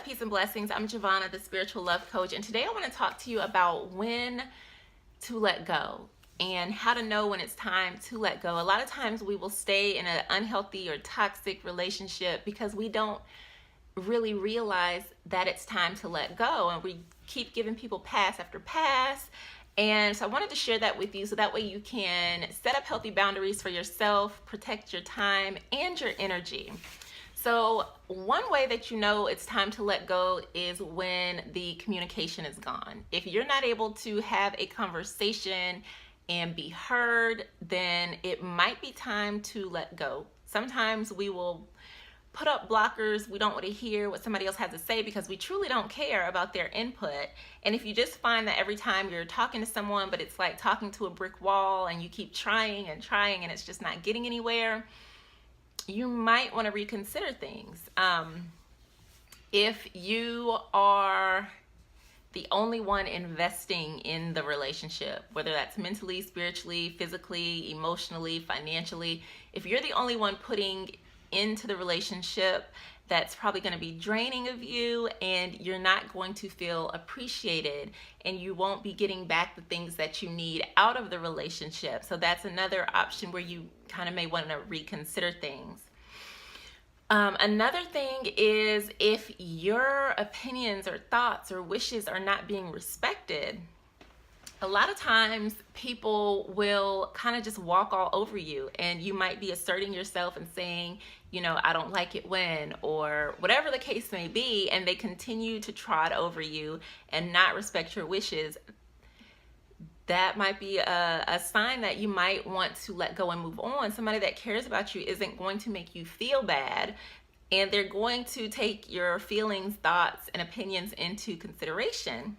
peace and blessings. I'm Jovhannah, the spiritual love coach, and today I want to talk to you about when to let go and how to know when it's time to let go. A lot of times we will stay in an unhealthy or toxic relationship because we don't really realize that it's time to let go, and we keep giving people pass after pass. And so I wanted to share that with you so that way you can set up healthy boundaries for yourself, protect your time and your energy. So one way that you know it's time to let go is when the communication is gone. If you're not able to have a conversation and be heard, then it might be time to let go. Sometimes we will put up blockers. We don't want to hear what somebody else has to say because we truly don't care about their input. And if you just find that every time you're talking to someone, but it's like talking to a brick wall and you keep trying and trying and it's just not getting anywhere, you might want to reconsider things. If you are the only one investing in the relationship, whether that's mentally, spiritually, physically, emotionally, financially, if you're the only one putting into the relationship, that's probably going to be draining of you, and you're not going to feel appreciated, and you won't be getting back the things that you need out of the relationship. So that's another option where you kind of may want to reconsider things. Another thing is if your opinions or thoughts or wishes are not being respected. A lot of times people will kind of just walk all over you, and you might be asserting yourself and saying, you know, I don't like it when, or whatever the case may be, and they continue to trot over you and not respect your wishes. That might be a sign that you might want to let go and move on. Somebody that cares about you isn't going to make you feel bad, and they're going to take your feelings, thoughts, and opinions into consideration.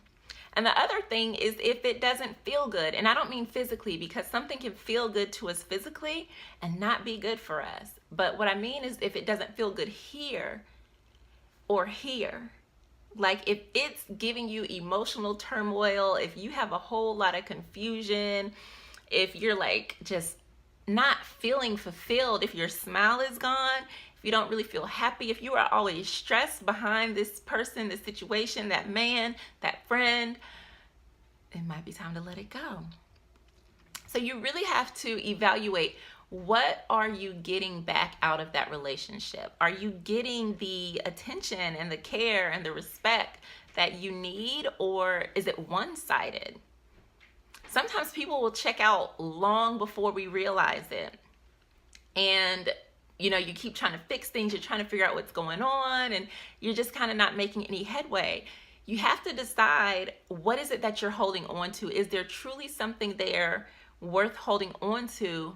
And the other thing is if it doesn't feel good, and I don't mean physically, because something can feel good to us physically and not be good for us. But what I mean is if it doesn't feel good here or here, like if it's giving you emotional turmoil, if you have a whole lot of confusion, if you're like just not feeling fulfilled, if your smile is gone, if you don't really feel happy, if you are always stressed behind this person, this situation, that man, that friend, it might be time to let it go. So you really have to evaluate, what are you getting back out of that relationship? Are you getting the attention and the care and the respect that you need, or is it one-sided? Sometimes people will check out long before we realize it. And you know, you keep trying to fix things, you're trying to figure out what's going on, and you're just kind of not making any headway. You have to decide, what is it that you're holding on to? Is there truly something there worth holding on to,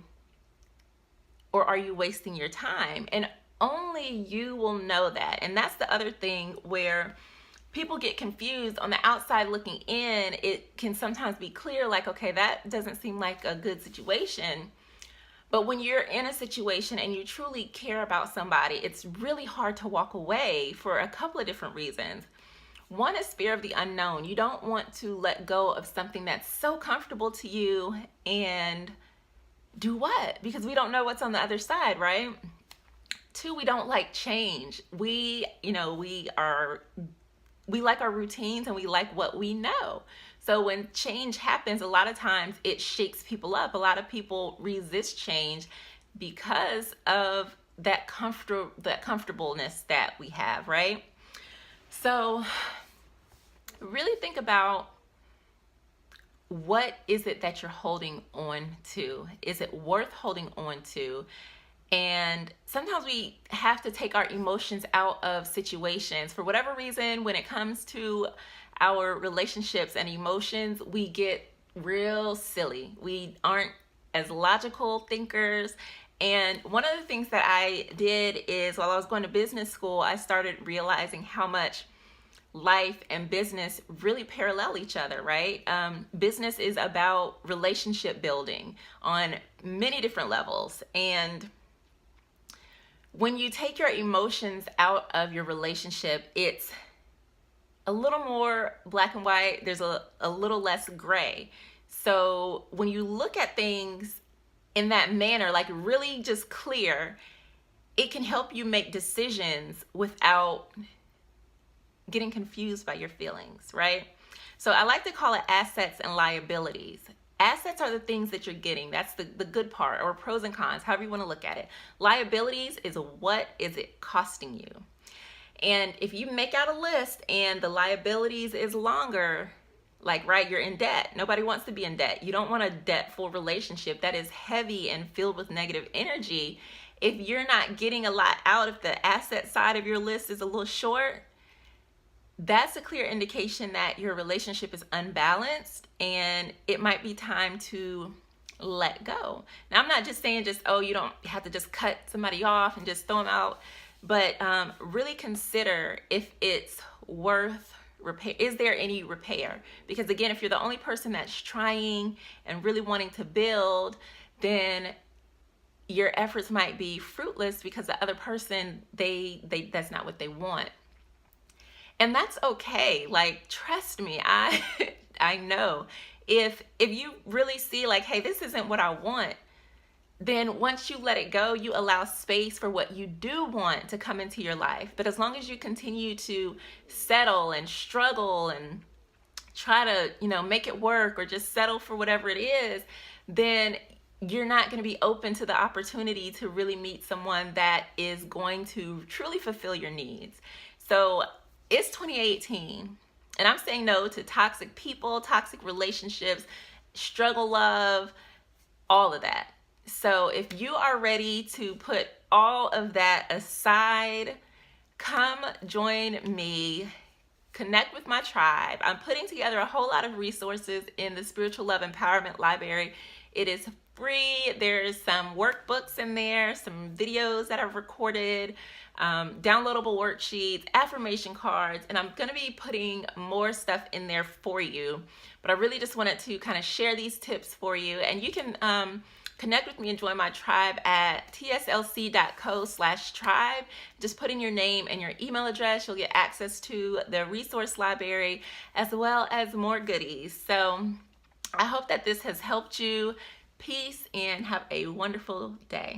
or are you wasting your time? And only you will know that. And that's the other thing where people get confused. On the outside looking in, it can sometimes be clear, like, okay, that doesn't seem like a good situation. But when you're in a situation and you truly care about somebody, it's really hard to walk away for a couple of different reasons. One is fear of the unknown. You don't want to let go of something that's so comfortable to you and do what? Because we don't know what's on the other side, right? Two, we don't like change. We like our routines and we like what we know. So when change happens, a lot of times it shakes people up. A lot of people resist change because of that comfortableness that we have, right? So really think about, what is it that you're holding on to? Is it worth holding on to? And sometimes we have to take our emotions out of situations. For whatever reason, when it comes to our relationships and emotions, we get real silly. We aren't as logical thinkers. And one of the things that I did is, while I was going to business school, I started realizing how much life and business really parallel each other, right? Business is about relationship building on many different levels. And when you take your emotions out of your relationship, it's a little more black and white. There's a little less gray. So when you look at things in that manner, like really just clear, it can help you make decisions without getting confused by your feelings, right? So I like to call it assets and liabilities. Assets are the things that you're getting. That's the good part, or pros and cons, however you want to look at it. Liabilities is what is it costing you? And if you make out a list and the liabilities is longer, like, right, you're in debt. Nobody wants to be in debt. You don't want a debtful relationship that is heavy and filled with negative energy. If you're not getting a lot out, if the asset side of your list is a little short, that's a clear indication that your relationship is unbalanced and it might be time to let go. Now, I'm not just saying you don't have to just cut somebody off and just throw them out, but really consider if it's worth repair. Is there any repair? Because again, if you're the only person that's trying and really wanting to build, then your efforts might be fruitless because the other person, they that's not what they want. And that's okay. Like, trust me, I know. If you really see like, hey, this isn't what I want, then once you let it go, you allow space for what you do want to come into your life. But as long as you continue to settle and struggle and try to, make it work or just settle for whatever it is, then you're not going to be open to the opportunity to really meet someone that is going to truly fulfill your needs. So it's 2018, and I'm saying no to toxic people, toxic relationships, struggle love, all of that. So if you are ready to put all of that aside, come join me, connect with my tribe. I'm putting together a whole lot of resources in the Spiritual Love Empowerment Library. It is free. There's some workbooks in there, some videos that I've recorded, downloadable worksheets, affirmation cards, and I'm going to be putting more stuff in there for you. But I really just wanted to kind of share these tips for you, and you can connect with me and join my tribe at tslc.co/tribe. Just put in your name and your email address. You'll get access to the resource library as well as more goodies. So I hope that this has helped you. Peace and have a wonderful day.